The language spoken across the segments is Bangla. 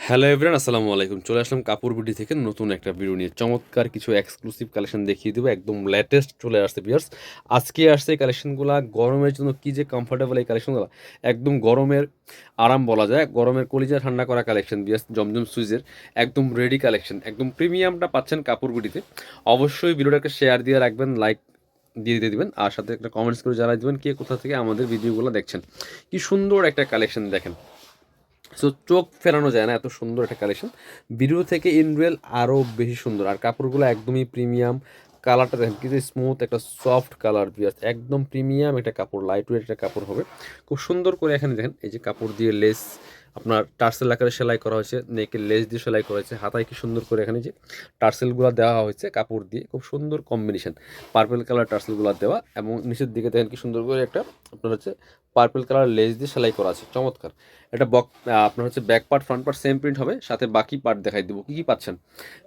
হ্যালো এভরিওয়ান, আসসালামু আলাইকুম। চলে আসলাম কাপড় বিডি থেকে নতুন একটা ভিডিও নিয়ে। চমৎকার কিছু এক্সক্লুসিভ কালেকশন দেখিয়ে দেবো, একদম লেটেস্ট চলে আসছে ভিউয়ার্স। আজকে আসছে এই কালেকশনগুলো গরমের জন্য, কি যে কমফোর্টেবল এই কালেকশনগুলো, একদম গরমের আরাম বলা যায়, গরমের কলিজা ঠান্ডা করা কালেকশন ভিউয়ার্স। জমজম সুইজের একদম রেডি কালেকশন, একদম প্রিমিয়ামটা পাচ্ছেন কাপড় বিডিতে। অবশ্যই ভিডিওটাকে শেয়ার দিয়ে রাখবেন, লাইক দিয়ে দিবেন, আর সাথে একটা কমেন্টস করে জানাই দিবেন কে কোথা থেকে আমাদের ভিডিওগুলো দেখছেন। কি সুন্দর একটা কালেকশন দেখেন, সো চোখ ফেরানো যায় না, এত সুন্দর একটা কালেকশন। ভিডিও থেকে ইন রিয়েল আরও বেশি সুন্দর, আর কাপড়গুলো একদমই প্রিমিয়াম। কালারটা দেখেন কি যে স্মুথ একটা সফট কালার, একদম প্রিমিয়াম একটা কাপড়, লাইট ওয়েট একটা কাপড় হবে। খুব সুন্দর করে এখানে দেখেন এই যে কাপড় দিয়ে লেস আপনার টার্সেল আকারে সেলাই করা হয়েছে, নেকের লেস দিয়ে সেলাই করা হয়েছে, হাতায় কি সুন্দর করে এখানে যে টার্সেলগুলো দেওয়া হয়েছে কাপড় দিয়ে, খুব সুন্দর কম্বিনেশন, পার্পেল কালার টার্সেলগুলো দেওয়া, এবং নিচের দিকে দেখেন কি সুন্দর করে একটা আপনার হচ্ছে পার্পেল কালার লেস দিয়ে সেলাই করা আছে, চমৎকার। এটা আপনার হচ্ছে back part front part same print হবে, সাথে বাকি পার্ট দেখাই দেবো কী কী পাচ্ছেন।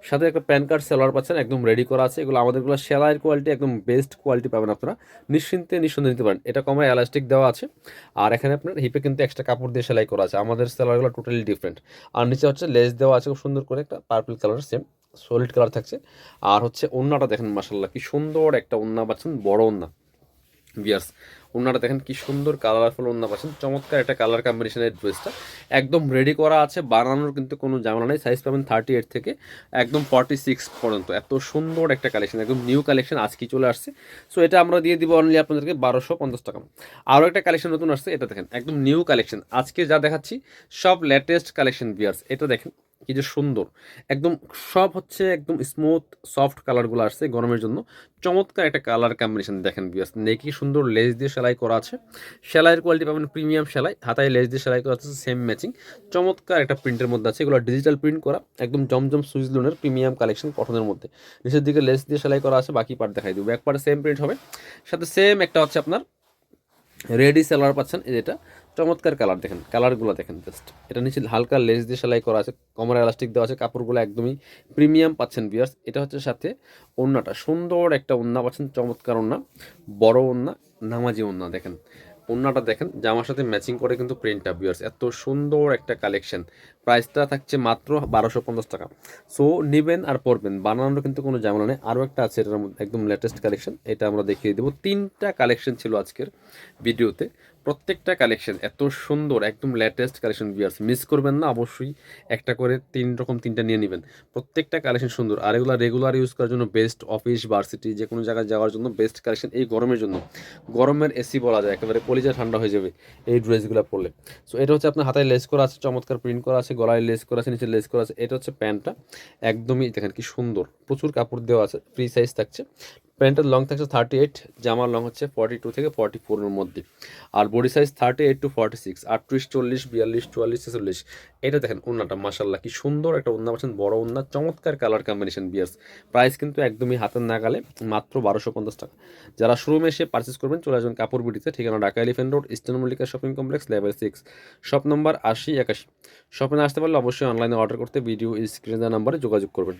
সাথে একটা প্যান কার্ড সেলার পাচ্ছেন, একদম রেডি করা আছে। এগুলো আমাদেরগুলো সেলাইয়ের কোয়ালিটি একদম বেস্ট কোয়ালিটি পাবেন আপনারা, নিশ্চিন্তে নিতে পারেন। এটা কমে এলাস্টিক দেওয়া আছে, আর এখানে আপনার হিপে কিন্তু এক্সট্রা কাপড় দিয়ে সেলাই করা আছে। আমাদের সেলারগুলো টোটালি ডিফারেন্ট। আর নিচে হচ্ছে লেস দেওয়া আছে খুব সুন্দর করে, একটা purple colour same solid colour থাকছে। আর হচ্ছে ওড়নাটা দেখেন মাসাল্লাহ কি সুন্দর একটা ওড়না পাচ্ছেন, বড় ওড়না বিয়ার্স। ওনারা দেখেন কি সুন্দর কালারফুল ওড়না পাচ্ছেন, চমৎকার একটা কালার কম্বিনেশনের ড্রেসটা একদম রেডি করা আছে, বানানোর কিন্তু কোনো ঝামেলা নেই। সাইজ পাবেন 38 থেকে একদম 46 পর্যন্ত। এত সুন্দর একটা কালেকশন, একদম নিউ কালেকশন আজকেই চলে আসছে। সো এটা আমরা দিয়ে দিব অনলি আপনাদেরকে 1250 টাকা। আরও একটা কালেকশন নতুন আসছে, এটা দেখেন একদম নিউ কালেকশন, আজকে যা দেখাচ্ছি সব লেটেস্ট কালেকশন বিয়ার্স। এটা দেখেন কি যে সুন্দর, একদম সব হচ্ছে একদম স্মুথ সফট কালারগুলো আসছে গরমের জন্য। চমৎকার একটা কালার কম্বিনেশন দেখেন বিয়াস, নেকি সুন্দর লেস দিয়ে সেলাই করা আছে, সেলাইয়ের কোয়ালিটি পাবেন প্রিমিয়াম সেলাই, হাতায় লেস দিয়ে সেলাই করা আছে সেম ম্যাচিং। চমৎকার একটা প্রিন্টের মধ্যে আছে, এগুলো ডিজিটাল প্রিন্ট করা, একদম জমজম সুইচ লোনের প্রিমিয়াম কালেকশন কটনের মধ্যে। নিচের দিকে লেস দিয়ে সেলাই করা আছে, বাকি পার্ট দেখাই দেবো। এক পার্টে সেম প্রিন্ট হবে, সাথে সেম একটা হচ্ছে আপনার রেডি সেলার পাচ্ছেন। এই যেটা চমৎকার কালার দেখেন, কালারগুলো দেখেন জাস্ট। এটা নিচে হালকা লেস দিয়ে সেলাই করা আছে, কমর এলাস্টিক দেওয়া আছে, কাপড়গুলো একদমই প্রিমিয়াম পাচ্ছেন বিয়ার্স। এটা হচ্ছে সাথে ওড়নাটা, সুন্দর একটা ওড়না পাচ্ছেন, চমৎকার ওড়না, বড় ওড়না, নামাজি ওড়না দেখেন। ওড়নাটা দেখেন জামার সাথে ম্যাচিং করে কিন্তু প্রিন্টটা বিয়ার্স, এত সুন্দর একটা কালেকশন। প্রাইসটা থাকছে মাত্র 1250 টাকা। সো নেবেন আর পরবেন, বানানোর কিন্তু কোনো ঝামেলা নেই। আরও একটা আছে এটার মধ্যে একদম লেটেস্ট কালেকশন, এটা আমরা দেখিয়ে দেবো। তিনটা কালেকশন ছিল আজকের ভিডিওতে, প্রত্যেকটা কালেকশন এত সুন্দর, একদম লেটেস্ট কালেকশন ভিউয়ার্স, মিস করবেন না অবশ্যই। একটা করে তিনটা নিয়ে নেবেন, প্রত্যেকটা কালেকশন সুন্দর। আর এগুলো রেগুলার ইউজ করার জন্য বেস্ট, অফিস ভার্সিটি যে কোনো জায়গায় যাওয়ার জন্য বেস্ট কালেকশন এই গরমের জন্য। গরমের এসি বলা যায়, একেবারে কলিজা ঠান্ডা হয়ে যাবে এই ড্রেসগুলো পরলে। সো এটা হচ্ছে আপনার হাতায় লেস করা আছে, চমৎকার প্রিন্ট করা আছে, গলায় লেস করা আছে, নিচে লেস করা আছে। এটা হচ্ছে প্যান্টটা, একদমই দেখেন কি সুন্দর, প্রচুর কাপড় দেওয়া আছে, ফ্রি সাইজ থাকছে। প্যান্টের লং থাকছে 38, জামার লং হচ্ছে 42 থেকে 44-এর মধ্যে। আর বডি সাইজ 38 টু 46, 38, 40, 42, 44, 46। এটা দেখেন ওন্নাটা মাসাল্লাহ কি সুন্দর একটা ওন্না পাচ্ছেন, বড় ওন্না, চমৎকার কালার কম্বিনেশন বিয়ার্স। প্রাইস কিন্তু একদমই হাতের নাগালে, মাত্র 1250 টাকা। যারা শোরুমে এসে পারচেস করবেন চলে আসবেন কাপড় বিডিতে, ঠিকানা Dhaka elephant road, eastern Mallika shopping complex, level 6, shop number 80-81। শপে না আসতে পারলে অবশ্যই অনলাইনে অর্ডার করতে ভিডিও স্ক্রিনে দেওয়া নাম্বারে যোগাযোগ করবেন।